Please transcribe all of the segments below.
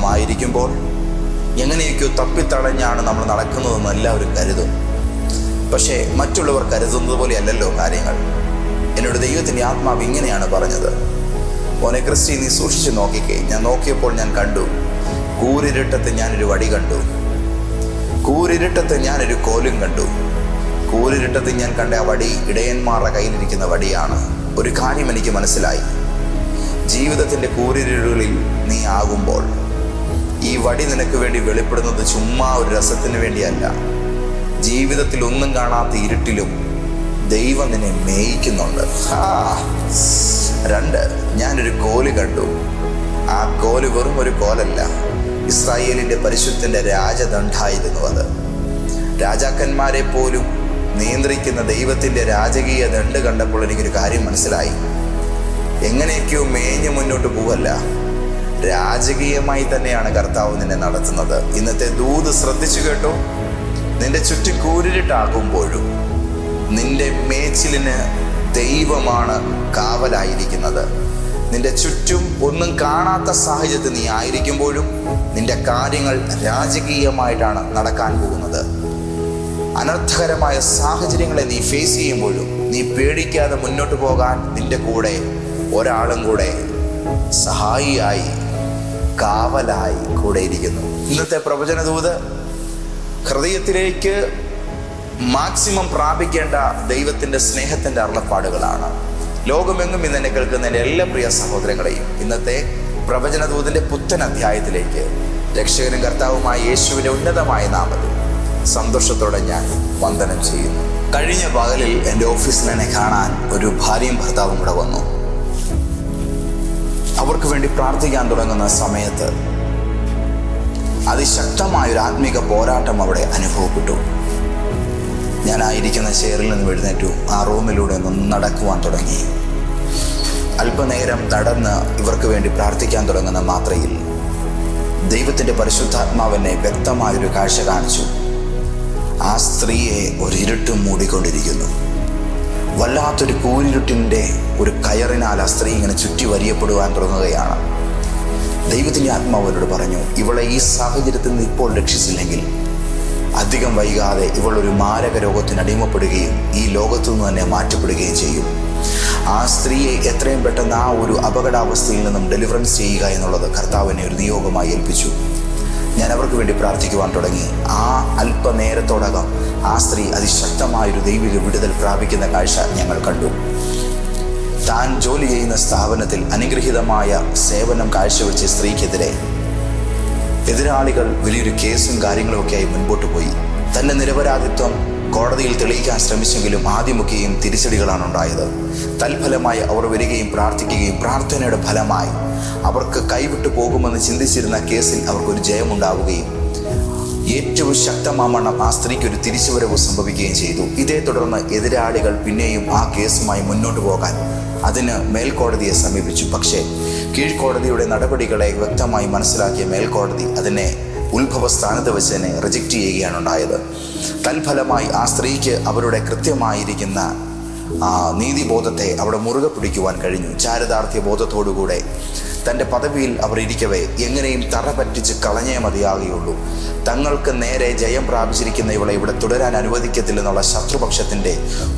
ആയിരിക്കുമ്പോൾ എങ്ങനെയൊക്കെയോ തപ്പിത്തടഞ്ഞാണ് നമ്മൾ നടക്കുന്നതെന്ന് എല്ലാവരും കരുതും. പക്ഷേ മറ്റുള്ളവർ കരുതുന്നത് പോലെയല്ലല്ലോ കാര്യങ്ങൾ. എന്നോട് ദൈവത്തിൻ്റെ ആത്മാവ് ഇങ്ങനെയാണ് പറഞ്ഞത്, മോനെ ക്രിസ്റ്റി, നീ സൂക്ഷിച്ച് നോക്കിക്കേ. ഞാൻ നോക്കിയപ്പോൾ ഞാൻ കണ്ടു, കൂരിരുട്ടത്ത് ഞാനൊരു വടി കണ്ടു, കൂരിരുട്ടത്ത് ഞാനൊരു കോലും കണ്ടു. കൂരിരുട്ടത്ത് ഞാൻ കണ്ട ആ വടി ഇടയന്മാരുടെ കയ്യിലിരിക്കുന്ന വടിയാണ്. ഒരു കാര്യം എനിക്ക് മനസ്സിലായി, ജീവിതത്തിൻ്റെ കൂരിരുളിൽ നീ ആകുമ്പോൾ ഈ വടി നിനക്ക് വേണ്ടി വെളിപ്പെടുന്നത് ചുമ്മാ ഒരു രസത്തിന് വേണ്ടിയല്ല. ജീവിതത്തിൽ ഒന്നും കാണാത്ത ഇരുട്ടിലും ദൈവം നിന്നെ മേയിക്കുന്നുണ്ട്. 2, ഞാനൊരു കോല് കണ്ടു. ആ കോല് വെറും ഒരു കോലല്ല, ഇസ്രായേലിൻ്റെ പരിശുദ്ധൻ്റെ രാജദണ്ഡായിരുന്നു അത്. രാജാക്കന്മാരെ പോലും നിയന്ത്രിക്കുന്ന ദൈവത്തിൻ്റെ രാജകീയ ദണ്ഡ് കണ്ടപ്പോൾ എനിക്കൊരു കാര്യം മനസ്സിലായി. എങ്ങനെയൊക്കെയോ മേഞ്ഞ് മുന്നോട്ട് പോവല്ല, രാജകീയമായി തന്നെയാണ് കർത്താവ് നിന്നെ നടത്തുന്നത്. ഇന്നത്തെ ദൂത് ശ്രദ്ധിച്ചു കേട്ടോ. നിന്റെ ചുറ്റും കൂരിരുട്ടാകുമ്പോഴും നിന്റെ മേച്ചിലിന് ദൈവമാണ് കാവലായിരിക്കുന്നത്. നിന്റെ ചുറ്റും ഒന്നും കാണാത്ത സാഹചര്യത്തിൽ നീ ആയിരിക്കുമ്പോഴും നിന്റെ കാര്യങ്ങൾ രാജകീയമായിട്ടാണ് നടക്കാൻ പോകുന്നത്. അനർത്ഥകരമായ സാഹചര്യങ്ങളെ നീ ഫേസ് ചെയ്യുമ്പോഴും നീ പേടിക്കാതെ മുന്നോട്ട് പോകാൻ നിന്റെ കൂടെ ഒരാളും കൂടെ സഹായിയായി, കാവലായി കൂടെ ഇരിക്കുന്നു. ഇന്നത്തെ പ്രവചനദൂത് ഹൃദയത്തിലേക്ക് മാക്സിമം പ്രാപിക്കേണ്ട ദൈവത്തിൻ്റെ സ്നേഹത്തിൻ്റെ അരുളപ്പാടുകളാണ്. ലോകമെങ്ങും ഇന്നെന്നെ കേൾക്കുന്ന എൻ്റെ എല്ലാ പ്രിയ സഹോദരങ്ങളെയും ഇന്നത്തെ പ്രവചനദൂതിൻ്റെ പുത്തൻ അധ്യായത്തിലേക്ക് രക്ഷകനും കർത്താവുമായ യേശുവിൻ്റെ ഉന്നതമായ നാമത്തിൽ സന്തോഷത്തോടെ ഞാൻ വന്ദനം ചെയ്യുന്നു. കഴിഞ്ഞ പകലിൽ എൻ്റെ ഓഫീസിൽ എന്നെ കാണാൻ ഒരു ഭാര്യയും ഭർത്താവും കൂടെ വന്നു. അവർക്ക് വേണ്ടി പ്രാർത്ഥിക്കാൻ തുടങ്ങുന്ന സമയത്ത് അതിശക്തമായൊരു ആത്മീക പോരാട്ടം അവിടെ അനുഭവപ്പെട്ടു. ഞാനായിരിക്കുന്ന ചെയറിൽ നിന്ന് എഴുന്നേറ്റു, ആ റൂമിലൂടെ ഒന്ന് നടക്കുവാൻ തുടങ്ങി. അല്പനേരം നടന്ന് ഇവർക്ക് വേണ്ടി പ്രാർത്ഥിക്കാൻ തുടങ്ങുന്ന മാത്രയിൽ ദൈവത്തിൻ്റെ പരിശുദ്ധാത്മാവിനെ വ്യക്തമായൊരു കാഴ്ച കാണിച്ചു. ആ സ്ത്രീയെ ഒരു ഇരുട്ടും മൂടിക്കൊണ്ടിരിക്കുന്നു. വല്ലാത്തൊരു കൂരിരുട്ടിൻ്റെ ഒരു കയറിനാൽ ആ സ്ത്രീ ഇങ്ങനെ ചുറ്റി വരിയപ്പെടുവാൻ തുടങ്ങുകയാണ്. ദൈവത്തിൻ്റെ ആത്മാവരോട് പറഞ്ഞു, ഇവളെ ഈ സാഹചര്യത്തിൽ നിന്ന് ഇപ്പോൾ രക്ഷിച്ചില്ലെങ്കിൽ അധികം വൈകാതെ ഇവളൊരു മാരക രോഗത്തിന് അടിമപ്പെടുകയും ഈ ലോകത്തു നിന്ന് തന്നെ മാറ്റപ്പെടുകയും ചെയ്യും. ആ സ്ത്രീയെ എത്രയും പെട്ടെന്ന് ആ ഒരു അപകടാവസ്ഥയിൽ നിന്നും ഡെലിവറൻസ് ചെയ്യുക എന്നുള്ളത് കർത്താവിനെ ഒരു നിയോഗമായി ഏൽപ്പിച്ചു. ഞാൻ അവർക്ക് വേണ്ടി പ്രാർത്ഥിക്കുവാൻ തുടങ്ങി. ആ അല്പനേരത്തോടകം ആ സ്ത്രീ അതിശക്തമായൊരു ദൈവിക വിടുതൽ പ്രാപിക്കുന്ന കാഴ്ച ഞങ്ങൾ കണ്ടു. താൻ ജോലി ചെയ്യുന്ന സ്ഥാപനത്തിൽ അനുഗ്രഹീതമായ സേവനം കാഴ്ചവെച്ച സ്ത്രീക്കെതിരെ എതിരാളികൾ വലിയൊരു കേസും കാര്യങ്ങളുമൊക്കെയായി മുൻപോട്ട് പോയി. തൻ്റെ നിരപരാധിത്വം കോടതിയിൽ തെളിയിക്കാൻ ശ്രമിച്ചെങ്കിലും ആദ്യമൊക്കെയും തിരിച്ചടികളാണ് ഉണ്ടായത്. തൽഫലമായി അവർ വരികയും പ്രാർത്ഥിക്കുകയും പ്രാർത്ഥനയുടെ ഫലമായി അവർക്ക് കൈവിട്ടു പോകുമെന്ന് ചിന്തിച്ചിരുന്ന കേസിൽ അവർക്കൊരു ജയമുണ്ടാവുകയും ഏറ്റവും ശക്തമാവണ്ണം ആ സ്ത്രീക്കൊരു തിരിച്ചുവരവ് സംഭവിക്കുകയും ചെയ്തു. ഇതേ തുടർന്ന് എതിരാളികൾ പിന്നെയും ആ കേസുമായി മുന്നോട്ട് പോകാൻ അതിന് മേൽക്കോടതിയെ സമീപിച്ചു. പക്ഷേ കീഴ്ക്കോടതിയുടെ നടപടികളെ വ്യക്തമായി മനസ്സിലാക്കിയ മേൽക്കോടതി അതിനെ ഉത്ഭവസ്ഥാനത്ത് വെച്ച് തന്നെ റിജക്റ്റ് ചെയ്യുകയാണ് ഉണ്ടായത്. തൽഫലമായി ആ സ്ത്രീക്ക് അവരുടെ കൃത്യമായിരിക്കുന്ന നീതിബോധത്തെ അവിടെ മുറുകെ പിടിക്കുവാൻ കഴിഞ്ഞു. ചാരിതാർത്ഥ്യ ബോധത്തോടുകൂടെ തൻ്റെ പദവിയിൽ അവർ ഇരിക്കവേ എങ്ങനെയും തറ പറ്റിച്ച് കളഞ്ഞേ മതിയാകുകയുള്ളൂ, തങ്ങൾക്ക് നേരെ ജയം പ്രാപിച്ചിരിക്കുന്ന ഇവളെ ഇവിടെ തുടരാൻ അനുവദിക്കത്തില്ലെന്നുള്ള ശത്രുപക്ഷത്തിൻ്റെ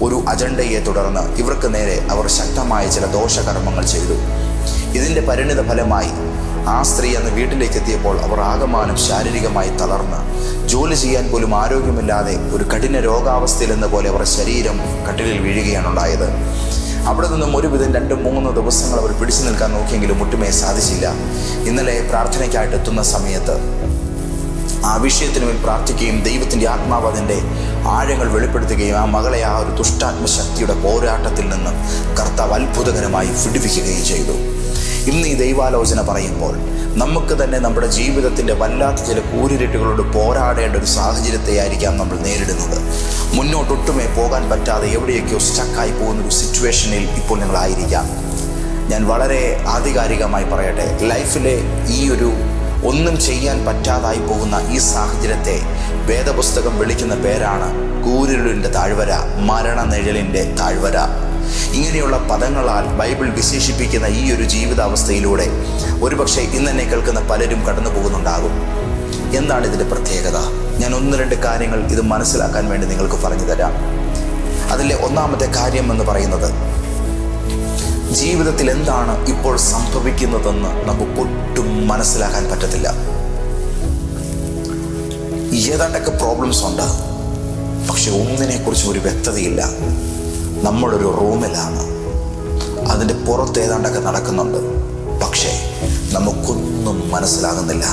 ഒരു അജണ്ടയെ തുടർന്ന് ഇവർക്ക് നേരെ അവർ ശക്തമായ ചില ദോഷകർമ്മങ്ങൾ ചെയ്തു. ഇതിൻ്റെ പരിണിത ഫലമായി ആ സ്ത്രീ അന്ന് വീട്ടിലേക്ക് എത്തിയപ്പോൾ അവർ ആകമാനം ശാരീരികമായി തളർന്ന് ജോലി ചെയ്യാൻ പോലും ആരോഗ്യമില്ലാതെ ഒരു കഠിന രോഗാവസ്ഥയിൽ എന്ന പോലെ അവരുടെ ശരീരം കട്ടിലിൽ വീഴുകയാണ് ഉണ്ടായത്. അവിടെ നിന്നും ഒരുവിധം 2-3 ദിവസങ്ങൾ അവർ പിടിച്ചു നിൽക്കാൻ നോക്കിയെങ്കിലും ഒട്ടുമേ സാധിച്ചില്ല. ഇന്നലെ പ്രാർത്ഥനയ്ക്കായിട്ട് എത്തുന്ന സമയത്ത് ആ വിഷയത്തിന് മേൽ പ്രാർത്ഥിക്കുകയും ദൈവത്തിൻ്റെ ആത്മാവ് അതിൻ്റെ ആഴങ്ങൾ വെളിപ്പെടുത്തുകയും ആ മകളെ ആ ഒരു ദുഷ്ടാത്മശക്തിയുടെ പോരാട്ടത്തിൽ നിന്ന് കർത്താവ് അത്ഭുതകരമായി വിടുവിക്കുകയും ചെയ്തു. ഇന്ന് ഈ ദൈവാലോചന പറയുമ്പോൾ നമുക്ക് തന്നെ നമ്മുടെ ജീവിതത്തിൻ്റെ വല്ലാത്ത ചില കൂരിരുട്ടുകളോട് പോരാടേണ്ട ഒരു സാഹചര്യത്തെ ആയിരിക്കാം നമ്മൾ നേരിടുന്നത്. മുന്നോട്ടൊട്ടുമേ പോകാൻ പറ്റാതെ എവിടെയൊക്കെയോ സ്റ്റക്കായി പോകുന്നൊരു സിറ്റുവേഷനിൽ ഇപ്പോൾ നിങ്ങളായിരിക്കാം. ഞാൻ വളരെ ആധികാരികമായി പറയട്ടെ, ലൈഫിലെ ഈ ഒരു ഒന്നും ചെയ്യാൻ പറ്റാതായി പോകുന്ന ഈ സാഹചര്യത്തെ വേദപുസ്തകം വിളിക്കുന്ന പേരാണ് കൂരിരുളിൻ്റെ താഴ്വര, മരണനിഴലിൻ്റെ താഴ്വര. ഇങ്ങനെയുള്ള പദങ്ങളാൽ ബൈബിൾ വിശേഷിപ്പിക്കുന്ന ഈ ഒരു ജീവിതാവസ്ഥയിലൂടെ ഒരുപക്ഷെ ഇന്നെന്നെ കേൾക്കുന്ന പലരും കടന്നു പോകുന്നുണ്ടാകും. എന്താണ് ഇതിൻ്റെ പ്രത്യേകത? ഞാൻ 1-2 കാര്യങ്ങൾ ഇത് മനസ്സിലാക്കാൻ വേണ്ടി നിങ്ങൾക്ക് പറഞ്ഞു തരാം. അതിലെ ഒന്നാമത്തെ കാര്യം എന്ന് പറയുന്നത്, ജീവിതത്തിൽ എന്താണ് ഇപ്പോൾ സംഭവിക്കുന്നതെന്ന് നമുക്ക് ഒട്ടും മനസ്സിലാക്കാൻ പറ്റത്തില്ല. ഏതാണ്ടൊക്കെ പ്രോബ്ലംസ് ഉണ്ട്, പക്ഷെ ഒന്നിനെക്കുറിച്ചും ഒരു വ്യക്തതയില്ല. നമ്മളൊരു റൂമിലാണ്, അതിൻ്റെ പുറത്ത് ഏതാണ്ടൊക്കെ നടക്കുന്നുണ്ട്, പക്ഷേ നമുക്കൊന്നും മനസ്സിലാകുന്നില്ല.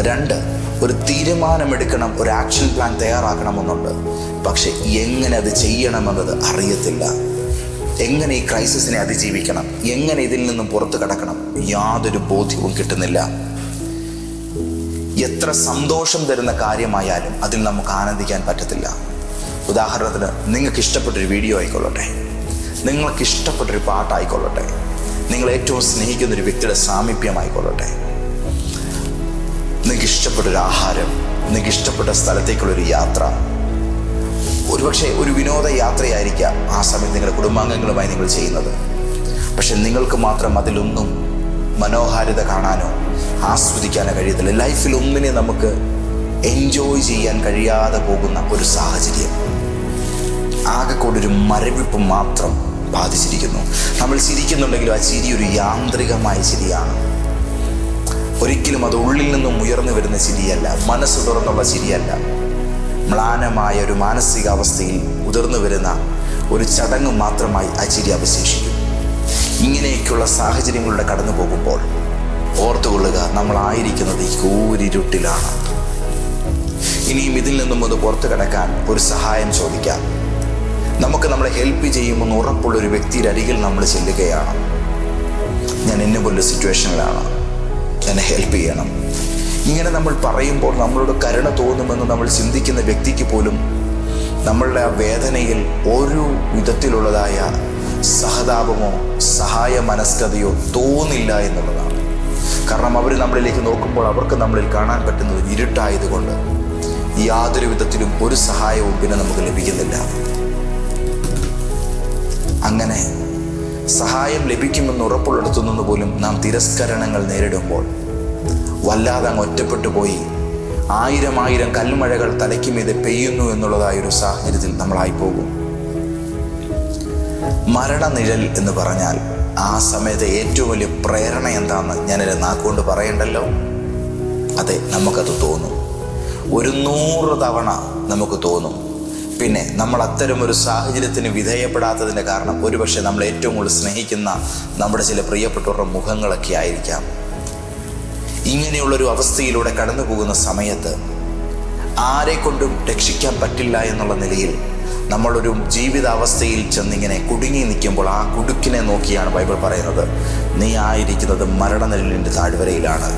2, ഒരു തീരുമാനമെടുക്കണം, ഒരു ആക്ഷൻ പ്ലാൻ തയ്യാറാക്കണമെന്നുണ്ട്, പക്ഷെ എങ്ങനെ അത് ചെയ്യണമെന്നത് അറിയത്തില്ല. എങ്ങനെ ഈ ക്രൈസിസിനെ അതിജീവിക്കണം, എങ്ങനെ ഇതിൽ നിന്നും പുറത്തു കടക്കണം, യാതൊരു ബോധ്യവും കിട്ടുന്നില്ല. എത്ര സന്തോഷം തരുന്ന കാര്യമായാലും അതിൽ നമുക്ക് ആനന്ദിക്കാൻ പറ്റത്തില്ല. ഉദാഹരണത്തിന്, നിങ്ങൾക്ക് ഇഷ്ടപ്പെട്ടൊരു വീഡിയോ ആയിക്കൊള്ളട്ടെ, നിങ്ങൾക്ക് ഇഷ്ടപ്പെട്ടൊരു പാട്ടായിക്കൊള്ളട്ടെ, നിങ്ങൾ ഏറ്റവും സ്നേഹിക്കുന്നൊരു വ്യക്തിയുടെ സാമീപ്യമായിക്കൊള്ളട്ടെ, നിങ്ങൾക്ക് ഇഷ്ടപ്പെട്ടൊരു ആഹാരം, നിങ്ങൾക്ക് ഇഷ്ടപ്പെട്ട സ്ഥലത്തേക്കുള്ളൊരു യാത്ര, ഒരുപക്ഷെ ഒരു വിനോദയാത്രയായിരിക്കാം ആ സമയത്ത് നിങ്ങളുടെ കുടുംബാംഗങ്ങളുമായി നിങ്ങൾ ചെയ്യുന്നത്. പക്ഷെ നിങ്ങൾക്ക് മാത്രം അതിലൊന്നും മനോഹാരിത കാണാനോ ആസ്വദിക്കാനോ കഴിയത്തില്ല. ലൈഫിൽ ഒന്നിനെ നമുക്ക് എൻജോയ് ചെയ്യാൻ കഴിയാതെ പോകുന്ന ഒരു സാഹചര്യം, ആകെക്കൂടൊരു മരവിപ്പ് മാത്രം ബാധിച്ചിരിക്കുന്നു. നമ്മൾ ചിരിക്കുന്നുണ്ടെങ്കിലും ആ ചിരി ഒരു യാന്ത്രികമായ ചിരിയാണ്. ഒരിക്കലും അത് ഉള്ളിൽ നിന്നും ഉയർന്നു വരുന്ന ചിരിയല്ല, മനസ്സ് തുറന്നുള്ള ചിരിയല്ല. മ്ലാനമായ ഒരു മാനസികാവസ്ഥയിൽ ഉതിർന്നു വരുന്ന ഒരു ചടങ്ങ് മാത്രമായി ആ ചിരി അവശേഷിക്കും. ഇങ്ങനെയൊക്കെയുള്ള സാഹചര്യങ്ങളിലൂടെ കടന്നു പോകുമ്പോൾ ഓർത്തുകൊള്ളുക, നമ്മളായിരിക്കുന്നത് ഈ കൂരിരുട്ടിലാണ്. ഇനിയും ഇതിൽ നിന്നും ഒന്ന് പുറത്തു കിടക്കാൻ ഒരു സഹായം ചോദിക്കാം. നമുക്ക് നമ്മളെ ഹെൽപ്പ് ചെയ്യുമെന്ന് ഉറപ്പുള്ളൊരു വ്യക്തിയുടെ അരികിൽ നമ്മൾ ചെല്ലുകയാണ്. ഞാൻ എന്നെ പോലൊരു സിറ്റുവേഷനിലാണ്, എന്നെ ഹെൽപ്പ് ചെയ്യണം. ഇങ്ങനെ നമ്മൾ പറയുമ്പോൾ നമ്മളോട് കരുണ തോന്നുമെന്ന് നമ്മൾ ചിന്തിക്കുന്ന വ്യക്തിക്ക് പോലും നമ്മളുടെ ആ വേദനയിൽ ഒരു വിധത്തിലുള്ളതായ സഹതാപമോ സഹായ മനസ്കതയോ തോന്നില്ല എന്നുള്ളതാണ്. കാരണം അവർ നമ്മളിലേക്ക് നോക്കുമ്പോൾ അവർക്ക് നമ്മളിൽ കാണാൻ പറ്റുന്നത് ഇരുട്ടായതുകൊണ്ട് യാതൊരു വിധത്തിലും ഒരു സഹായവും പിന്നെ നമുക്ക് ലഭിക്കുന്നില്ല. അങ്ങനെ സഹായം ലഭിക്കുമെന്ന് ഉറപ്പുള്ളിടത്തു നിന്ന് പോലും നാം തിരസ്കരണങ്ങൾ നേരിടുമ്പോൾ വല്ലാതെ അങ്ങ് ഒറ്റപ്പെട്ടു പോയി 1000 കൽമഴകൾ തലയ്ക്ക് മീതെ പെയ്യുന്നു എന്നുള്ളതായൊരു സാഹചര്യത്തിൽ നമ്മളായി പോകും. മരണനിഴൽ എന്ന് പറഞ്ഞാൽ ആ സമയത്തെ ഏറ്റവും വലിയ പ്രേരണ എന്താണെന്ന് ഞാനൊരു നാക്കുകൊണ്ട് പറയണ്ടല്ലോ. അതെ, നമുക്കത് തോന്നും. 100 തവണ നമുക്ക് തോന്നും. പിന്നെ നമ്മൾ അത്തരം ഒരു സാഹചര്യത്തിന് വിധേയപ്പെടാത്തതിൻ്റെ കാരണം ഒരുപക്ഷെ നമ്മൾ ഏറ്റവും കൂടുതൽ സ്നേഹിക്കുന്ന നമ്മുടെ ചില പ്രിയപ്പെട്ടവരുടെ മുഖങ്ങളൊക്കെ ആയിരിക്കാം. ഇങ്ങനെയുള്ളൊരു അവസ്ഥയിലൂടെ കടന്നു പോകുന്ന സമയത്ത് ആരെക്കൊണ്ടും രക്ഷിക്കാൻ പറ്റില്ല എന്നുള്ള നിലയിൽ നമ്മളൊരു ജീവിതാവസ്ഥയിൽ ചെന്നിങ്ങനെ കുടുങ്ങി നിൽക്കുമ്പോൾ ആ കുടുക്കിനെ നോക്കിയാണ് ബൈബിൾ പറയുന്നത്, നീ ആയിരിക്കുന്നത് മരണനിഴലിൻ്റെ താഴ്വരയിലാണ്,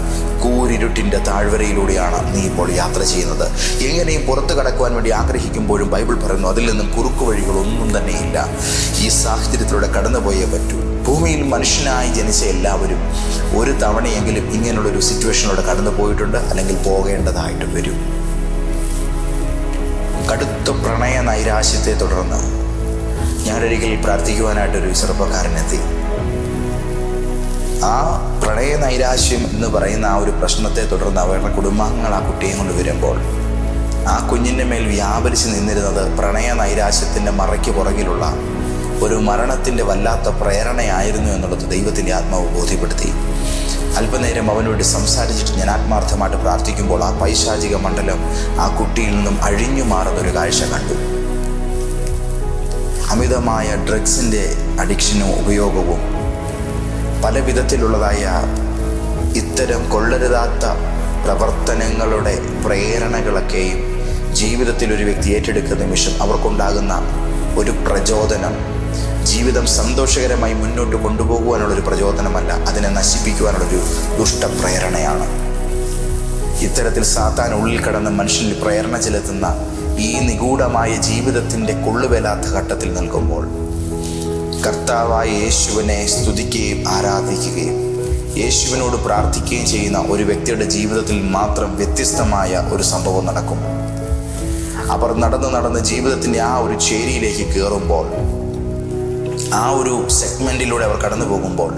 കൂരിരുട്ടിൻ്റെ താഴ്വരയിലൂടെയാണ് നീ ഇപ്പോൾ യാത്ര ചെയ്യുന്നത്. എങ്ങനെയും പുറത്തു കടക്കുവാൻ വേണ്ടി ആഗ്രഹിക്കുമ്പോഴും ബൈബിൾ പറയുന്നു അതിൽ നിന്നും കുറുക്കു വഴികളൊന്നും തന്നെയില്ല. ഈ സാഹചര്യത്തിലൂടെ കടന്നുപോയേ പറ്റൂ. ഭൂമിയിൽ മനുഷ്യനായി ജനിച്ച എല്ലാവരും ഒരു തവണയെങ്കിലും ഇങ്ങനെയുള്ളൊരു സിറ്റുവേഷനിലൂടെ കടന്നു പോയിട്ടുണ്ട്, അല്ലെങ്കിൽ പോകേണ്ടതായിട്ട് വരും. കടുത്ത പ്രണയ നൈരാശ്യത്തെ തുടർന്ന് ഞാനൊരിക്കൽ പ്രാർത്ഥിക്കുവാനായിട്ടൊരു ചെറുപ്പക്കാരനെത്തി. ആ പ്രണയ നൈരാശ്യം എന്ന് പറയുന്ന ആ ഒരു പ്രശ്നത്തെ തുടർന്ന് അവരുടെ കുടുംബാംഗങ്ങൾ ആ കുട്ടിയെ കൊണ്ട് വരുമ്പോൾ ആ കുഞ്ഞിൻ്റെ മേൽ വ്യാപരിച്ച് നിന്നിരുന്നത് പ്രണയ നൈരാശ്യത്തിൻ്റെ മറയ്ക്ക് പുറകിലുള്ള ഒരു മരണത്തിൻ്റെ വല്ലാത്ത പ്രേരണയായിരുന്നു എന്നുള്ളത് ദൈവത്തിൻ്റെ ആത്മാവ് ബോധ്യപ്പെടുത്തി. അല്പനേരം അവന് വേണ്ടി സംസാരിച്ചിട്ട് ഞാൻ ആത്മാർത്ഥമായിട്ട് പ്രാർത്ഥിക്കുമ്പോൾ ആ പൈശാചിക മണ്ഡലം ആ കുട്ടിയിൽ നിന്നും അഴിഞ്ഞു മാറുന്നൊരു കാഴ്ച കണ്ടു. അമിതമായ ഡ്രഗ്സിൻ്റെ അഡിക്ഷനും ഉപയോഗവും പല വിധത്തിലുള്ളതായ ഇത്തരം കൊള്ളരുതാത്ത പ്രവർത്തനങ്ങളുടെ പ്രേരണകളൊക്കെയും ജീവിതത്തിൽ ഒരു വ്യക്തി ഏറ്റെടുക്കുന്ന നിമിഷം അവർക്കുണ്ടാകുന്ന ഒരു പ്രചോദനം ജീവിതം സന്തോഷകരമായി മുന്നോട്ട് കൊണ്ടുപോകുവാനുള്ളൊരു പ്രചോദനമല്ല, അതിനെ നശിപ്പിക്കുവാനുള്ളൊരു ദുഷ്ടപ്രേരണയാണ്. ഇത്തരത്തിൽ സാത്താൻ ഉള്ളിൽ കടന്ന് മനുഷ്യനിൽ പ്രേരണ ചെലുത്തുന്ന ഈ നിഗൂഢമായ ജീവിതത്തിൻ്റെ കൊള്ളുവേലാത്ത ഘട്ടത്തിൽ നിൽക്കുമ്പോൾ കർത്താവായ യേശുവിനെ സ്തുതിക്കുകയും ആരാധിക്കുകയും യേശുവിനോട് പ്രാർത്ഥിക്കുകയും ചെയ്യുന്ന ഒരു വ്യക്തിയുടെ ജീവിതത്തിൽ മാത്രം വ്യത്യസ്തമായ ഒരു സംഭവം നടക്കും. അവർ നടന്ന് ജീവിതത്തിൻ്റെ ആ ഒരു ചേരിയിലേക്ക് കയറുമ്പോൾ ആ ഒരു സെഗ്മെൻറ്റിലൂടെ അവർ കടന്നു പോകുമ്പോൾ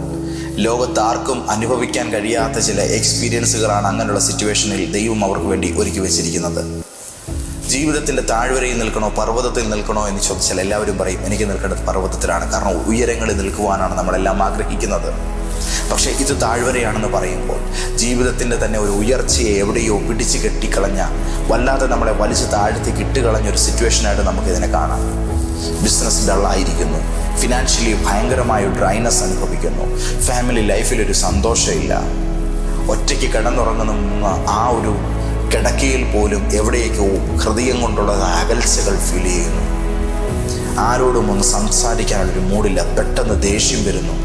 ലോകത്ത് ആർക്കും അനുഭവിക്കാൻ കഴിയാത്ത ചില എക്സ്പീരിയൻസുകളാണ് അങ്ങനെയുള്ള സിറ്റുവേഷനിൽ ദൈവം അവർക്ക് വേണ്ടി ഒരുക്കി വെച്ചിരിക്കുന്നത്. ജീവിതത്തിൻ്റെ താഴ്വരയിൽ നിൽക്കണോ പർവ്വതത്തിൽ നിൽക്കണോ എന്ന് ചോദിച്ചാൽ എല്ലാവരും പറയും എനിക്ക് നിൽക്കേണ്ടത് പർവ്വതത്തിലാണ്. കാരണം ഉയരങ്ങളിൽ നിൽക്കുവാനാണ് നമ്മളെല്ലാം ആഗ്രഹിക്കുന്നത്. പക്ഷേ ഇത് താഴ്വരയാണെന്ന് പറയുമ്പോൾ ജീവിതത്തിൻ്റെ തന്നെ ഒരു ഉയർച്ചയെ എവിടെയോ പിടിച്ച് കെട്ടിക്കളഞ്ഞ, വല്ലാതെ നമ്മളെ വലിച്ച് താഴ്ത്തി കിട്ടുകളഞ്ഞൊരു സിറ്റുവേഷനായിട്ട് നമുക്കിതിനെ കാണാം. ബിസിനസ് ഡള്ളായിരിക്കുന്നു, ഫിനാൻഷ്യലി ഭയങ്കരമായ ഡ്രൈനസ് അനുഭവിക്കുന്നു, ഫാമിലി ലൈഫിലൊരു സന്തോഷമില്ല, ഒറ്റയ്ക്ക് കിടന്നുറങ്ങുന്ന ആ ഒരു കിടക്കയിൽ പോലും എവിടെയൊക്കെ ഹൃദയം കൊണ്ടുള്ള അകൽച്ചകൾ ഫീൽ ചെയ്യുന്നു. ആരോടും ഒന്ന് സംസാരിക്കാനുള്ളൊരു മൂഡില്ല, പെട്ടെന്ന് ദേഷ്യം വരുന്നു,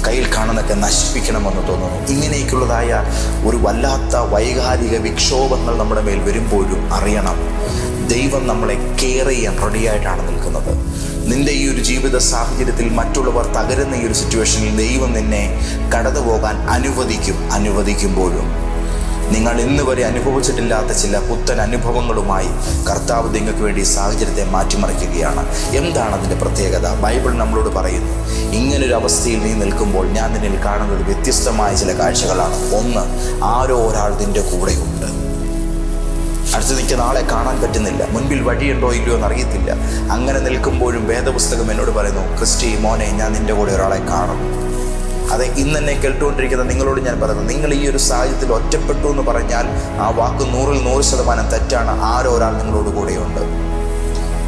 കയ്യിൽ കാണുന്നൊക്കെ നശിപ്പിക്കണമെന്ന് തോന്നുന്നു. ഇങ്ങനെയൊക്കെയുള്ളതായ ഒരു വല്ലാത്ത വൈകാരിക വിക്ഷോഭങ്ങൾ നമ്മുടെ മേൽ വരുമ്പോഴും അറിയണം, ദൈവം നമ്മളെ കെയർ ചെയ്യാൻ റെഡിയായിട്ടാണ് നിൽക്കുന്നത്. നിൻ്റെ ഈ ഒരു ജീവിത സാഹചര്യത്തിൽ മറ്റുള്ളവർ തകരുന്ന ഈ ഒരു സിറ്റുവേഷനിൽ ദൈവം നിന്നെ കടന്നു പോകാൻ അനുവദിക്കുമ്പോഴും നിങ്ങൾ ഇന്ന് വരെ അനുഭവിച്ചിട്ടില്ലാത്ത ചില പുത്തൻ അനുഭവങ്ങളുമായി കർത്താവ് നിങ്ങൾക്ക് വേണ്ടി സാഹചര്യത്തെ മാറ്റിമറിക്കുകയാണ്. എന്താണ് അതിൻ്റെ പ്രത്യേകത? ബൈബിൾ നമ്മളോട് പറയുന്നു, ഇങ്ങനൊരു അവസ്ഥയിൽ നീ നിൽക്കുമ്പോൾ ഞാൻ നിന്നിൽ കാണുന്നത് വ്യത്യസ്തമായ ചില കാഴ്ചകളാണ്. ഒന്ന്, ആരോ ഒരാൾ നിൻ്റെ കൂടെയുണ്ട്. അടുത്ത് നിൽക്കുന്ന ആളെ കാണാൻ പറ്റുന്നില്ല, മുൻപിൽ വഴിയുണ്ടോ ഇല്ലയോ എന്നറിയത്തില്ല. അങ്ങനെ നിൽക്കുമ്പോഴും വേദപുസ്തകം എന്നോട് പറയുന്നു, ക്രിസ്റ്റി മോനെ, ഞാൻ നിൻ്റെ കൂടെ ഒരാളെ കാണും. അതെ, ഇന്നെന്നെ കേട്ടുകൊണ്ടിരിക്കുന്ന നിങ്ങളോട് ഞാൻ പറയുന്നത്, നിങ്ങൾ ഈ ഒരു സാഹചര്യത്തിൽ ഒറ്റപ്പെട്ടു എന്ന് പറഞ്ഞാൽ ആ വാക്ക് 100% തെറ്റാണ്. ആരോ ഒരാൾ നിങ്ങളോട് കൂടെയുണ്ട്.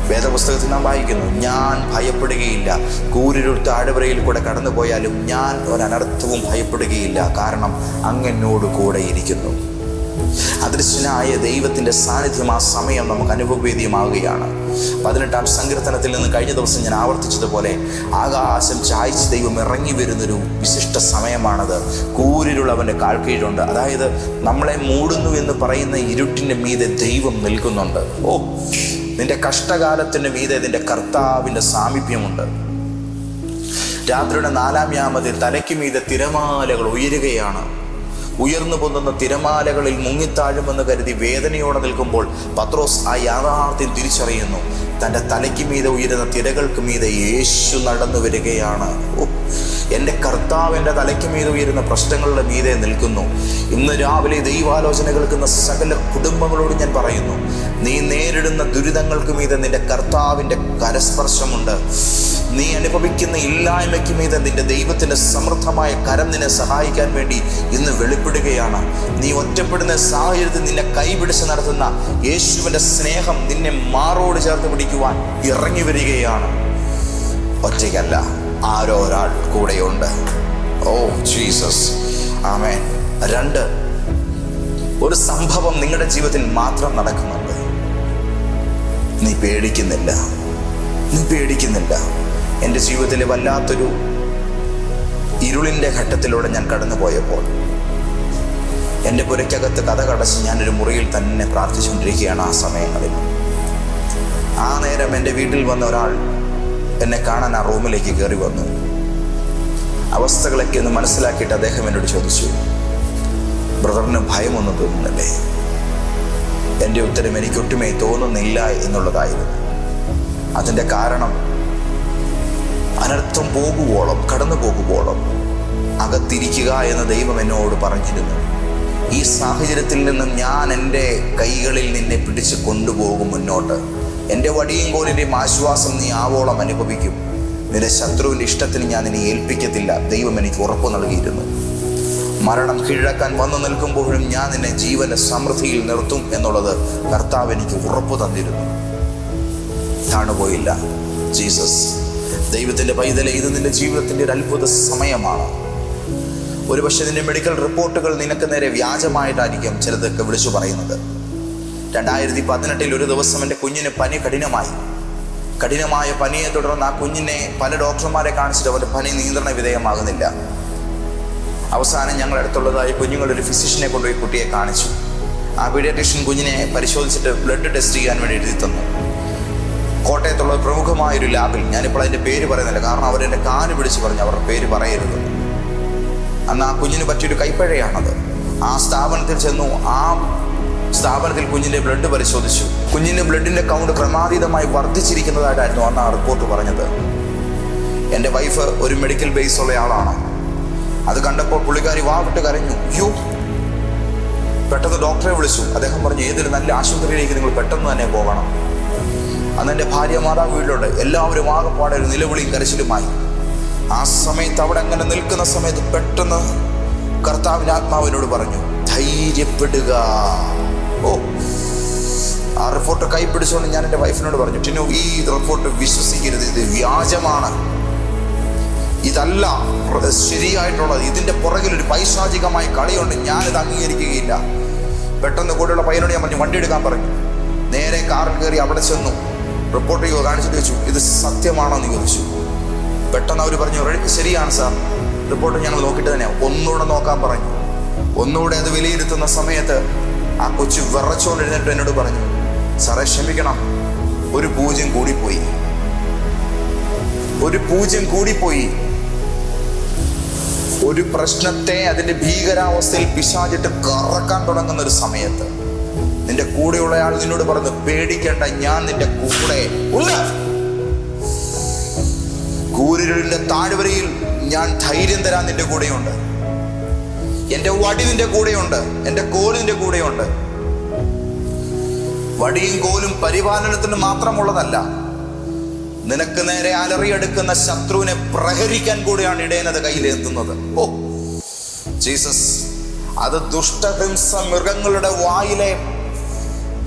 വേദപുസ്തകത്തിൽ നാം വായിക്കുന്നു, ഞാൻ ഭയപ്പെടുകയില്ല, കൂരിരുൾ താഴ്വരയിൽ കൂടെ കടന്നു പോയാലും ഞാൻ ഒരനർത്ഥവും ഭയപ്പെടുകയില്ല, കാരണം അങ്ങ് എന്നോട് കൂടെ ഇരിക്കുന്നു. അദൃശ്യനായ ദൈവത്തിൻ്റെ സാന്നിധ്യം ആ സമയം നമുക്ക് അനുഭവവേദ്യമാവുകയാണ്. 18-ാം സങ്കീർത്തനത്തിൽ നിന്ന് കഴിഞ്ഞ ദിവസം ഞാൻ ആവർത്തിച്ചതുപോലെ ആകാശം ചായ്ച്ച് ദൈവം ഇറങ്ങി വരുന്നൊരു വിശിഷ്ട സമയമാണത്. കൂരിരുൾ അവൻ്റെ കാൽക്കീഴുണ്ട്. അതായത് നമ്മളെ മൂടുന്നു എന്ന് പറയുന്ന ഇരുട്ടിൻ്റെ മീതെ ദൈവം നിൽക്കുന്നുണ്ട്. നിന്റെ കഷ്ടകാലത്തിൻ്റെ മീതെ നിന്റെ കർത്താവിൻ്റെ സാമീപ്യമുണ്ട്. രാത്രിയുടെ 4-ാം യാമത്തിൽ തലയ്ക്ക് മീതെ തിരമാലകൾ ഉയരുകയാണ്. ഉയർന്നു പൊന്തുന്ന തിരമാലകളിൽ മുങ്ങിത്താഴുമെന്ന് കരുതി വേദനയോടെ നിൽക്കുമ്പോൾ പത്രോസ് ആ യാഥാർത്ഥ്യം തിരിച്ചറിയുന്നു. തൻ്റെ തലയ്ക്ക് മീതെ ഉയരുന്ന തിരകൾക്ക് മീതെ യേശു നടന്നു വരികയാണ്. എൻ്റെ കർത്താവ് എൻ്റെ തലയ്ക്ക് മീതെ ഉയരുന്ന പ്രശ്നങ്ങളുടെ മീതെ നിൽക്കുന്നു. ഇന്ന് രാവിലെ ദൈവാലോചന കേൾക്കുന്ന സകല കുടുംബങ്ങളോട് ഞാൻ പറയുന്നു, നീ നേരിടുന്ന ദുരിതങ്ങൾക്ക് മീതെ നിന്റെ കർത്താവിൻ്റെ കരസ്പർശമുണ്ട്. നീ അനുഭവിക്കുന്ന ഇല്ലായ്മയ്ക്ക് മീതെ നിന്റെ ദൈവത്തിൻ്റെ സമൃദ്ധമായ കരം നിന്നെ സഹായിക്കാൻ വേണ്ടി ഇന്ന് വെളിപ്പെടുകയാണ്. നീ ഒറ്റപ്പെടുന്ന സാഹചര്യത്തിൽ നിന്നെ കൈപിടിച്ച് നടത്തുന്ന യേശുവിൻ്റെ സ്നേഹം നിന്നെ മാറോട് ചേർത്ത് പിടിക്കുവാൻ ഇറങ്ങി വരികയാണ്. ഒറ്റയ്ക്കല്ല, ആരോ ഒരാൾ കൂടെയുണ്ട്. ഓ ജീസസ്, ആമേൻ. 2, ഒരു സംഭവം നിങ്ങളുടെ ജീവിതത്തിൽ മാത്രം നടക്കുന്നുണ്ട്. നീ പേടിക്കുന്നില്ല. എൻ്റെ ജീവിതത്തിലെ വല്ലാത്തൊരു ഇരുളിൻ്റെ ഘട്ടത്തിലൂടെ ഞാൻ കടന്നു പോയപ്പോൾ എൻ്റെ പുരയ്ക്കകത്ത് കഥ കടച്ച് ഞാനൊരു മുറിയിൽ തന്നെ പ്രാർത്ഥിച്ചുകൊണ്ടിരിക്കുകയാണ്. ആ സമയങ്ങളിൽ ആ നേരം എൻ്റെ വീട്ടിൽ വന്ന ഒരാൾ എന്നെ കാണാൻ ആ റൂമിലേക്ക് കയറി വന്നു. അവസ്ഥകളൊക്കെ ഒന്ന് മനസ്സിലാക്കിയിട്ട് അദ്ദേഹം എന്നോട് ചോദിച്ചു, ബ്രദറിന് ഭയമൊന്നും തോന്നുന്നില്ലേ? എൻ്റെ ഉത്തരം എനിക്കൊട്ടുമേ തോന്നുന്നില്ല എന്നുള്ളതായിരുന്നു. അതിൻ്റെ കാരണം അനർത്ഥം പോകുവോളം, കടന്നു പോകുവോളം അകത്തിരിക്കുക എന്ന് ദൈവം എന്നോട് പറഞ്ഞിരുന്നു. ഈ സാഹചര്യത്തിൽ നിന്നും ഞാൻ എൻ്റെ കൈകളിൽ നിന്നെ പിടിച്ച് കൊണ്ടുപോകും മുന്നോട്ട്. എൻ്റെ വടിയും കോലിൻ്റെയും ആശ്വാസം നീ ആവോളം അനുഭവിക്കും. നിന്റെ ശത്രുവിൻ്റെ ഇഷ്ടത്തിന് ഞാൻ നിന്നെ ഏൽപ്പിക്കത്തില്ല. ദൈവം എനിക്ക് ഉറപ്പ് നൽകിയിരുന്നു. മരണം കീഴടക്കാൻ വന്നു നിൽക്കുമ്പോഴും ഞാൻ നിന്നെ ജീവന്റെ സമൃദ്ധിയിൽ നിർത്തും എന്നുള്ളത് കർത്താവ് എനിക്ക് ഉറപ്പ് തന്നിരുന്നു. താണുപോയില്ല. ജീസസ്, ദൈവത്തിൻ്റെ പൈതലെ, ഇത് നിന്റെ ജീവിതത്തിൻ്റെ ഒരു അത്ഭുത സമയമാണ്. ഒരുപക്ഷെ നിന്റെ മെഡിക്കൽ റിപ്പോർട്ടുകൾ നിനക്ക് നേരെ വ്യാജമായിട്ടായിരിക്കും ചിലതൊക്കെ വിളിച്ചു പറയുന്നത്. 2018 ഒരു ദിവസം എൻ്റെ കുഞ്ഞിന് പനി കഠിനമായ പനിയെ തുടർന്ന് ആ കുഞ്ഞിനെ പല ഡോക്ടർമാരെ കാണിച്ചിട്ട് അവൻ്റെ പനി നിയന്ത്രണ വിധേയമാകുന്നില്ല. അവസാനം ഞങ്ങളടുത്തുള്ളതായി കുഞ്ഞുങ്ങളൊരു ഫിസിഷ്യനെ കൊണ്ടുപോയി കുട്ടിയെ കാണിച്ചു. ആ പീഡിയാട്രീഷ്യൻ കുഞ്ഞിനെ പരിശോധിച്ചിട്ട് ബ്ലഡ് ടെസ്റ്റ് ചെയ്യാൻ വേണ്ടി എഴുതി തന്നു. കോട്ടയത്തുള്ള പ്രമുഖമായൊരു ലാബിൽ, ഞാനിപ്പോൾ അതിൻ്റെ പേര് പറയുന്നില്ല, കാരണം അവരെൻ്റെ കാല് പിടിച്ച് പറഞ്ഞു അവരുടെ പേര് പറയരുത്. അന്ന് ആ കുഞ്ഞിന് പറ്റിയൊരു കൈപ്പഴയാണത്. ആ സ്ഥാപനത്തിൽ ചെന്നു. ആ സ്ഥാപനത്തിൽ കുഞ്ഞിൻ്റെ ബ്ലഡ് പരിശോധിച്ചു. കുഞ്ഞിൻ്റെ ബ്ലഡിൻ്റെ കൗണ്ട് ക്രമാതീതമായി വർദ്ധിച്ചിരിക്കുന്നതായിട്ടായിരുന്നു അന്ന് ആ റിപ്പോർട്ട് പറഞ്ഞത്. എൻ്റെ വൈഫ് ഒരു മെഡിക്കൽ ബേസ് ഉള്ള ആളാണ്. അത് കണ്ടപ്പോൾ പുള്ളിക്കാരി വാവിട്ട് കരഞ്ഞു. അയ്യോ, പെട്ടെന്ന് ഡോക്ടറെ വിളിച്ചു. അദ്ദേഹം പറഞ്ഞു, ഏതൊരു നല്ല ആശുപത്രിയിലേക്ക് നിങ്ങൾ പെട്ടെന്ന് തന്നെ പോകണം. അന്ന് എൻ്റെ ഭാര്യ മാതാവ് വീട്ടിലുണ്ട്. എല്ലാവരും ആകെപ്പാടെ ഒരു നിലവിളിയും കരച്ചിലുമായി. ആ സമയത്ത് അവിടെ അങ്ങനെ നിൽക്കുന്ന സമയത്ത് പെട്ടെന്ന് കർത്താവിൻ്റെ ആത്മാവിനോട് പറഞ്ഞു, ധൈര്യപ്പെടുക. ഓ, ആ റിപ്പോർട്ട് കൈ പിടിച്ചുകൊണ്ട് ഞാൻ എൻ്റെ വൈഫിനോട് പറഞ്ഞു, ടിനു, ഈ റിപ്പോർട്ട് വിശ്വസിക്കരുത്, ഇത് വ്യാജമാണ്, ഇതല്ല ശരിയായിട്ടുള്ളത്, ഇതിൻ്റെ പുറകിൽ ഒരു പൈശാചികമായ കളിയുണ്ട്, ഞാനിത് അംഗീകരിക്കുകയില്ല. പെട്ടെന്ന് കൂടെയുള്ള പയ്യനോട് ഞാൻ പറഞ്ഞു, വണ്ടി എടുക്കാൻ പറഞ്ഞു. നേരെ കാറിൽ കയറി അവിടെ ചെന്നു. റിപ്പോർട്ട് കാണിച്ചിട്ട് ചോദിച്ചു, ഇത് സത്യമാണോ എന്ന് ചോദിച്ചു. പെട്ടെന്ന് അവർ പറഞ്ഞു, ശരിയാണ് സാർ, റിപ്പോർട്ട് ഞങ്ങൾ നോക്കിയിട്ട് തന്നെയാണ്. ഒന്നുകൂടെ നോക്കാൻ പറഞ്ഞു. ഒന്നുകൂടെ അത് വിലയിരുത്തുന്ന സമയത്ത് ആ കൊച്ചു വിറച്ചുകൊണ്ട് എഴുന്നേറ്റ് എന്നോട് പറഞ്ഞു, സാറേ ക്ഷമിക്കണം, ഒരു 0 കൂടിപ്പോയി, ഒരു 0 കൂടിപ്പോയി. ഒരു പ്രശ്നത്തെ അതിന്റെ ഭീകരാവസ്ഥയിൽ പിശാചിട്ട് കറക്കാൻ തുടങ്ങുന്ന ഒരു സമയത്ത് നിന്റെ കൂടെയുള്ള ആൾ നിന്നോട് പറഞ്ഞു, പേടിക്കേണ്ട, ഞാൻ നിന്റെ കൂടെ ഉണ്ട്. കൂരിരുളിന്റെ താഴ്വരയിൽ ഞാൻ ധൈര്യം തരാൻ നിന്റെ കൂടെയുണ്ട്. എന്റെ വടി നിന്റെ കൂടെയുണ്ട്, എന്റെ കോൽ നിന്റെ കൂടെയുണ്ട്. വടിയും കോലും പരിപാലനത്തിന് മാത്രമുള്ളതല്ല, നിനക്ക് നേരെ അലറിയെടുക്കുന്ന ശത്രുവിനെ പ്രഹരിക്കാൻ കൂടിയാണ് ഇടയനത് കയ്യിലെത്തുന്നത്. ഓ ജീസസ്, അത് ദുഷ്ടഹിംസ മൃഗങ്ങളുടെ വായിലെ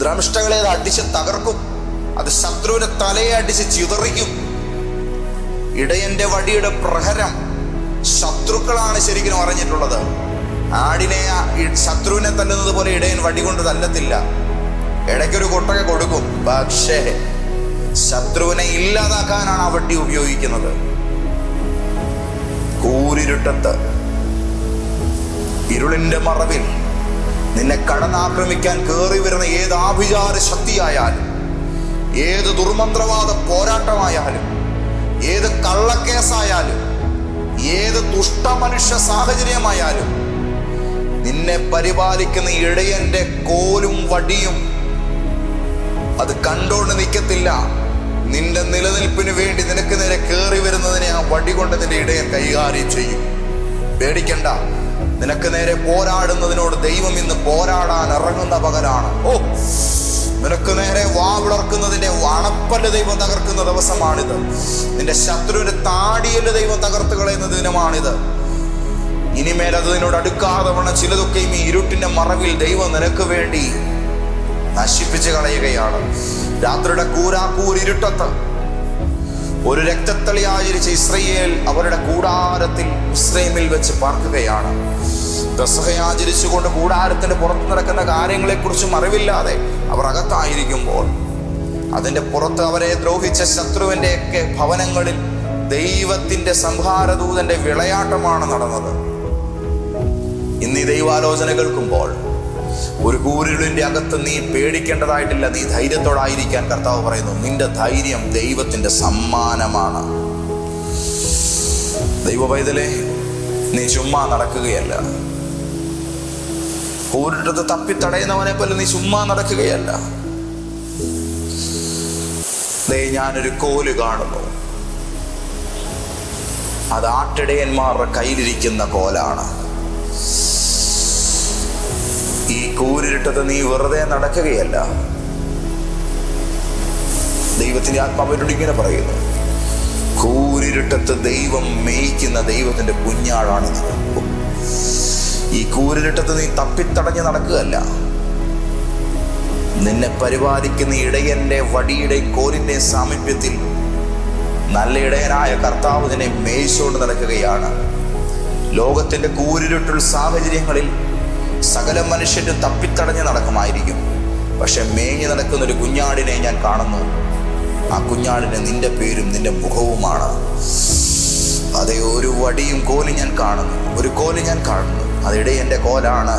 ദ്രംഷ്ടകളെ അത് അടിച്ച് തകർക്കും. അത് ശത്രുവിനെ തലയെ അടിച്ച് ചിതറിക്കും. ഇടയന്റെ വടിയുടെ പ്രഹരം ശത്രുക്കളാണ് ശരിക്കും അറിഞ്ഞിട്ടുള്ളത്. ആടിനെ ശത്രുവിനെ തല്ലുന്നത് പോലെ ഇടയൻ വടി കൊണ്ട് തല്ലത്തില്ല. ഇടയ്ക്കൊരു കൊട്ടൊക്കെ കൊടുക്കും, പക്ഷേ ശത്രുവിനെ ഇല്ലാതാക്കാനാണ് ആ വടി ഉപയോഗിക്കുന്നത്. കൂരിരുട്ടത്ത് ഇരുളിന്റെ മറവിൽ നിന്നെ കടന്നാക്രമിക്കാൻ കയറി വരുന്ന ഏത് ആഭിചാര ശക്തിയായാലും, ഏത് ദുർമന്ത്രവാദ പോരാട്ടമായാലും, ഏത് കള്ളക്കേസായാലും, ഏത് ദുഷ്ടമനുഷ്യ സാഹചര്യമായാലും, നിന്നെ പരിപാലിക്കുന്ന ഇടയന്റെ കോലും വടിയും അത് കണ്ടോണ്ട് നിൽക്കത്തില്ല. നിന്റെ നിലനിൽപ്പിന് വേണ്ടി നിനക്ക് നേരെ കയറി വരുന്നതിനെ ആ വടി കൊണ്ട് നിന്റെ ഇടയൻ കൈകാര്യം ചെയ്യും. പേടിക്കണ്ട, നിനക്ക് നേരെ പോരാടുന്നതിനോട് ദൈവം ഇന്ന് പോരാടാൻ ഇറങ്ങുന്ന പകലാണ്. ഓ, നിനക്ക് നേരെ വാവിളർക്കുന്നതിന്റെ അണപ്പല്ല് ദൈവം തകർക്കുന്ന ദിവസമാണിത്. നിന്റെ ശത്രുവിന്റെ താടിയല് ദൈവം തകർത്ത് കളയുന്ന ദിനമാണിത്. ഇനിമേൽ അത് നിന്നോട് അടുക്കാതെ വണ്ണം ചിലതൊക്കെയും ഈ ഇരുട്ടിന്റെ മറവിൽ ദൈവം നിനക്ക് വേണ്ടി നശിപ്പിച്ച് കളയുകയാണ്. രാത്രിയുടെ കൂരാക്കൂരിരുട്ടത്ത് ഒരു രക്തത്തളി ആചരിച്ച ഇസ്രായേൽ അവരുടെ കൂടാരത്തിൽ മിസ്രയീമിൽ വെച്ച് പാർക്കുകയാണ്. പെസഹ ആചരിച്ചുകൊണ്ട് കൂടാരത്തിന്റെ പുറത്ത് നടക്കുന്ന കാര്യങ്ങളെക്കുറിച്ചും അറിവില്ലാതെ അവർ അകത്തായിരിക്കുമ്പോൾ, അതിന്റെ പുറത്ത് അവരെ ദ്രോഹിച്ച ശത്രുവിന്റെയൊക്കെ ഭവനങ്ങളിൽ ദൈവത്തിന്റെ സംഹാരദൂതന്റെ വിളയാട്ടമാണ് നടന്നത്. ഇന്ന് ഈ ദൈവാലോചന കേൾക്കുമ്പോൾ ഒരു കൂരിരുളിന്റെ അകത്ത് നീ പേടിക്കേണ്ടതായിട്ടില്ല, നീ ധൈര്യത്തോടായിരിക്കാൻ കർത്താവ് പറയുന്നു. നിന്റെ ധൈര്യം ദൈവത്തിന്റെ സമ്മാനമാണ്. ദൈവ പൈതലേ, നീ ചുമ്മാ നടക്കുകയല്ല. കൂരിട്ടത്ത് തപ്പിത്തടയുന്നവനെ പോലെ നീ ചുമ്മാ നടക്കുകയല്ല. ഞാനൊരു കോല് കാണുന്നു. അത് ആട്ടിടയന്മാരുടെ കയ്യിലിരിക്കുന്ന കോലാണ്. ഈ കൂരിരുട്ടത്ത് നീ വെറുതെ നടക്കുകയല്ല. ദൈവത്തിന്റെ ആത്മാവിനോട് ഇങ്ങനെ പറയുന്നു, കൂരിരുട്ടത്ത് ദൈവം മേയ്ക്കുന്ന ദൈവത്തിന്റെ കുഞ്ഞാടാണ് നീ. ഈ കൂരിരുട്ടത്ത് നീ തപ്പിത്തടഞ്ഞ് നടക്കുകയല്ല. നിന്നെ പരിപാലിക്കുന്ന ഇടയന്റെ വടിയുടെയും കോലിന്റെയും സാമീപ്യത്തിൽ നല്ല ഇടയനായ കർത്താവ് നിന്നെ മേയിച്ചുകൊണ്ട് നടക്കുകയാണ്. ലോകത്തിന്റെ കൂരിരുട്ടുൾ സാഹചര്യങ്ങളിൽ സകല മനുഷ്യരും തപ്പിത്തടഞ്ഞ് നടക്കുമായിരിക്കും. പക്ഷെ മേഞ്ഞു നടക്കുന്ന ഒരു കുഞ്ഞാടിനെ ഞാൻ കാണുന്നു. ആ കുഞ്ഞാടിന് നിന്റെ പേരും നിന്റെ മുഖവുമാണ്. അതേ, ഒരു വടിയും കോലും ഞാൻ കാണുന്നു, ഒരു കോല് ഞാൻ കാണുന്നു. അത് ഇടയന്റെ കോലാണ്.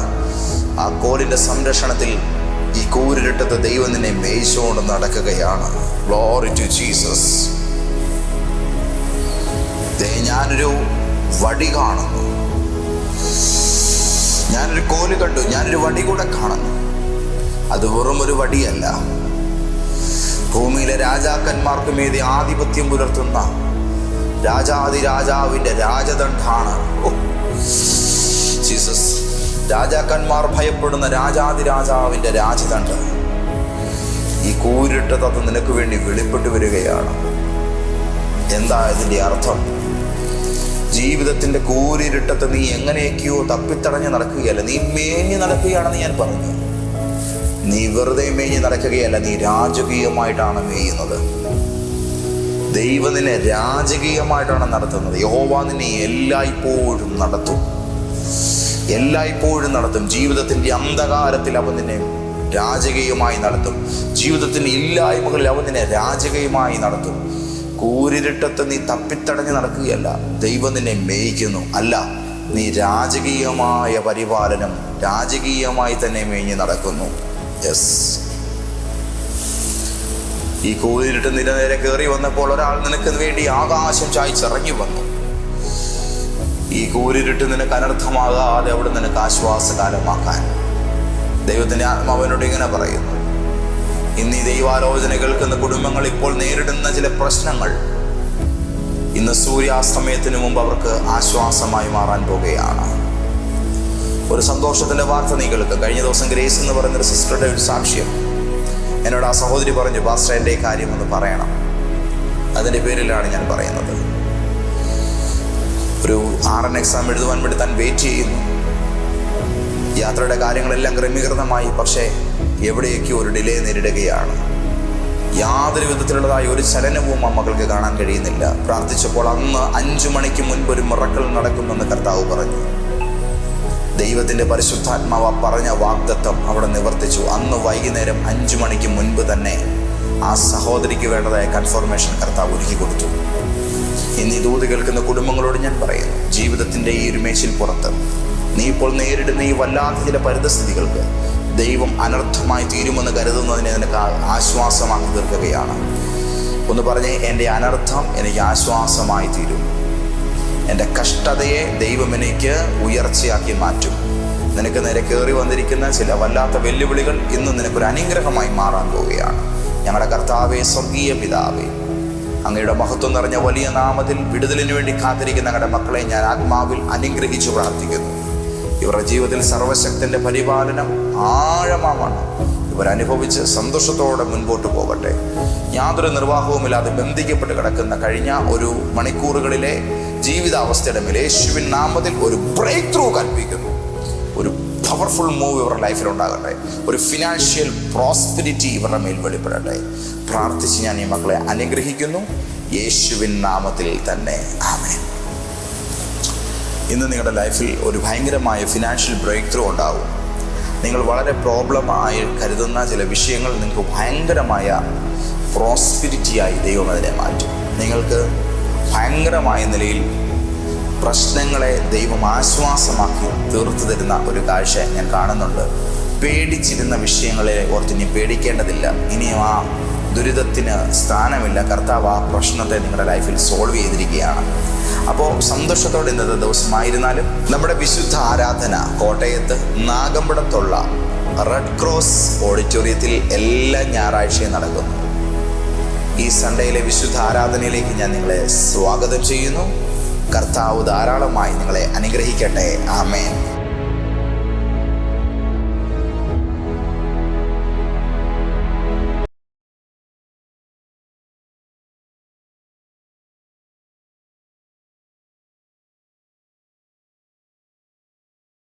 ആ കോലിന്റെ സംരക്ഷണത്തിൽ ഈ കൂരിരുട്ടത്ത് ദൈവം നിന്നെ മേയിച്ചുകൊണ്ട് നടക്കുകയാണ്. Glory to Jesus. ഞാനൊരു വടി കാണുന്നു, ഞാനൊരു കോല് കണ്ടു, ഞാനൊരു വടി കൂടെ കാണുന്നു. അത് വെറും ഒരു വടിയല്ല, ഭൂമിയിലെ രാജാക്കന്മാർക്ക് മീതെ ആധിപത്യം പുലർത്തുന്ന രാജാതിരാജാവിൻ്റെ രാജദണ്ഡാണ്. ജീസസ്, രാജാക്കന്മാർ ഭയപ്പെടുന്ന രാജാതിരാജാവിൻ്റെ രാജദണ്ഡ് ഈ കൂരിട്ടത് അത് നിനക്ക് വേണ്ടി വെളിപ്പെട്ടു വരികയാണ്. എന്താ ഇതിൻ്റെ അർത്ഥം? ജീവിതത്തിൻ്റെ കൂരിരുട്ടത്ത് നീ എങ്ങനെയൊക്കെയോ തപ്പിത്തടഞ്ഞ് നടക്കുകയല്ല, നീ മേഞ്ഞ് നടക്കുകയാണെന്ന് ഞാൻ പറഞ്ഞു. നീ വെറുതെ മേഞ്ഞ് നടക്കുകയല്ല, നീ രാജകീയമായിട്ടാണ് മേയുന്നത്. ദൈവം നിന്നെ രാജകീയമായിട്ടാണ് നടത്തുന്നത്. യഹോവ നിന്നെ എല്ലായ്പ്പോഴും നടത്തും, എല്ലായ്പ്പോഴും നടത്തും. ജീവിതത്തിൻ്റെ അന്ധകാരത്തിൽ അവൻ നിന്നെ രാജകീയമായി നടത്തും. ജീവിതത്തിൻ്റെ ഇല്ലായ്മകളിൽ അവൻ നിന്നെ രാജകീയമായി നടത്തും. കൂരിരുട്ടത്ത് നീ തപ്പിത്തടഞ്ഞ് നടക്കുകയല്ല, ദൈവം നിന്നെ മേയിക്കുന്നു. അല്ല, നീ രാജകീയമായ പരിപാലനം, രാജകീയമായി തന്നെ മേഞ്ഞ് നടക്കുന്നു. യെസ്. ഈ കൂരിരുട്ട് നിന്റെ നേരെ കയറി വന്നപ്പോൾ ഒരാൾ നിനക്ക് വേണ്ടി ആകാശം ചായ്ച്ചിറങ്ങി വന്നു. ഈ കൂരിരുട്ട് നിനക്ക് അനർത്ഥമാകാതെ അവിടെ നിനക്ക് ആശ്വാസകാലമാക്കാൻ ദൈവത്തിൻ്റെ ആത്മാവിനോട് ഇങ്ങനെ പറയുന്നു. ഇന്ന് ഈ ദൈവാലോചന കേൾക്കുന്ന കുടുംബങ്ങൾ ഇപ്പോൾ നേരിടുന്ന ചില പ്രശ്നങ്ങൾ ഇന്ന് സൂര്യാസ്തമയത്തിന് മുമ്പ് അവർക്ക് ആശ്വാസമായി മാറാൻ പോകുകയാണ്. ഒരു സന്തോഷത്തിൻ്റെ വാർത്ത നീ കേൾക്കുക. കഴിഞ്ഞ ദിവസം ഗ്രേസ് എന്ന് പറയുന്നൊരു സിസ്റ്ററുടെ ഒരു സാക്ഷ്യം എന്നോട് ആ സഹോദരി പറഞ്ഞു, പാസ്റ്റർ എൻ്റെ കാര്യം ഒന്ന് പറയണം. അതിൻ്റെ പേരിലാണ് ഞാൻ പറയുന്നത്. ഒരു RN എക്സാം എഴുതുവാൻ വേണ്ടി താൻ വെയിറ്റ് ചെയ്യുന്നു. യാത്രയുടെ കാര്യങ്ങളെല്ലാം ക്രമീകൃതമായി, പക്ഷേ എവിടെയൊക്കെ ഒരു ഡിലേ നേരിടുകയാണ്. യാതൊരു വിധത്തിലുള്ളതായ ഒരു ചലനവും ആ മകൾക്ക് കാണാൻ കഴിയുന്നില്ല. പ്രാർത്ഥിച്ചപ്പോൾ അന്ന് 5 മണിക്ക് മുൻപ് ഒരു മിറക്കിൾ നടക്കുമെന്ന് കർത്താവ് പറഞ്ഞു. ദൈവത്തിൻ്റെ പരിശുദ്ധാത്മാവ് പറഞ്ഞ വാഗ്ദത്തം അവിടെ നിവർത്തിച്ചു. അന്ന് വൈകുന്നേരം 5 മണിക്ക് മുൻപ് തന്നെ ആ സഹോദരിക്ക് വേണ്ടതായ കൺഫർമേഷൻ കർത്താവ് ഒരുക്കി കൊടുത്തു. ഇന്ന് ഈ ദൂത് കേൾക്കുന്ന കുടുംബങ്ങളോട് ഞാൻ പറയുന്നു, ജീവിതത്തിൻ്റെ ഈ ഒരു മേച്ചിൽ പുറത്ത് നീ ഇപ്പോൾ നേരിടുന്ന ഈ വല്ലാത്ത ചില പരിതസ്ഥിതികൾക്ക് ദൈവം അനർത്ഥമായി തീരുമെന്ന് കരുതുന്നതിനെ നിനക്ക് ആശ്വാസമാക്കി തീർക്കുകയാണ്. ഒന്ന് പറഞ്ഞേ, എൻ്റെ അനർത്ഥം എനിക്ക് ആശ്വാസമായി തീരും. എൻ്റെ കഷ്ടതയെ ദൈവം എനിക്ക് ഉയർച്ചയാക്കി മാറ്റും. നിനക്ക് നേരെ കയറി വന്നിരിക്കുന്ന ചില വല്ലാത്ത വെല്ലുവിളികൾ ഇന്ന് നിനക്കൊരു അനുഗ്രഹമായി മാറാൻ പോവുകയാണ്. ഞങ്ങളുടെ കർത്താവേ, സ്വർഗീയ പിതാവേ, അങ്ങയുടെ മഹത്വം നിറഞ്ഞ വലിയ നാമത്തിൽ വിടുതലിന് വേണ്ടി കാത്തിരിക്കുന്ന ഞങ്ങളുടെ മക്കളെ ഞാൻ ആത്മാവിൽ അനുഗ്രഹിച്ചു പ്രാർത്ഥിക്കുന്നു. ഇവരുടെ ജീവിതത്തിൽ സർവശക്തൻ്റെ പരിപാലനം ആഴമാണ്. ഇവരനുഭവിച്ച് സന്തോഷത്തോടെ മുൻപോട്ട് പോകട്ടെ. യാതൊരു നിർവാഹവുമില്ലാതെ ബന്ധിക്കപ്പെട്ട് കിടക്കുന്ന കഴിഞ്ഞ ഒരു മണിക്കൂറുകളിലെ ജീവിതാവസ്ഥയുടെ മേൽ യേശുവിൻ നാമത്തിൽ ഒരു ബ്രേക്ക് ത്രൂ കൽപ്പിക്കുന്നു. ഒരു പവർഫുൾ മൂവ് ഇവരുടെ ലൈഫിൽ ഉണ്ടാകട്ടെ. ഒരു ഫിനാൻഷ്യൽ പ്രോസ്പെരിറ്റി ഇവരുടെ മേൽ വെളിപ്പെടട്ടെ. പ്രാർത്ഥിച്ച് ഞാൻ ഈ മക്കളെ അനുഗ്രഹിക്കുന്നു, യേശുവിൻ നാമത്തിൽ തന്നെ. ആമേൻ. ഇന്ന് നിങ്ങളുടെ ലൈഫിൽ ഒരു ഭയങ്കരമായ ഫിനാൻഷ്യൽ ബ്രേക്ക് ത്രൂ ഉണ്ടാവും. നിങ്ങൾ വളരെ പ്രോബ്ലമായി കരുതുന്ന ചില വിഷയങ്ങൾ നിങ്ങൾക്ക് ഭയങ്കരമായ പ്രോസ്പെരിറ്റിയായി ദൈവം അതിനെ മാറ്റും. നിങ്ങൾക്ക് ഭയങ്കരമായ നിലയിൽ പ്രശ്നങ്ങളെ ദൈവം ആശ്വാസമാക്കി തീർത്തു തരുന്ന ഒരു കാഴ്ച ഞാൻ കാണുന്നുണ്ട്. പേടിച്ചിരുന്ന വിഷയങ്ങളെ ഓർത്ത് ഇനി പേടിക്കേണ്ടതില്ല. ഇനിയും ആ ദുരിതത്തിന് സ്ഥാനമില്ല. കർത്താവ് ആ പ്രശ്നത്തെ നിങ്ങളുടെ ലൈഫിൽ സോൾവ് ചെയ്തിരിക്കുകയാണ്. അപ്പോൾ സന്തോഷത്തോടെ ഇന്നത്തെ ദിവസമായിരുന്നാലും നമ്മുടെ വിശുദ്ധ ആരാധന കോട്ടയത്ത് നാഗമ്പടത്തുള്ള റെഡ് ക്രോസ് ഓഡിറ്റോറിയത്തിൽ എല്ലാ ഞായറാഴ്ചയും നടക്കുന്നു. ഈ സൺഡേയിലെ വിശുദ്ധ ആരാധനയിലേക്ക് ഞാൻ നിങ്ങളെ സ്വാഗതം ചെയ്യുന്നു. കർത്താവ് ധാരാളമായി നിങ്ങളെ അനുഗ്രഹിക്കട്ടെ. ആമേൻ.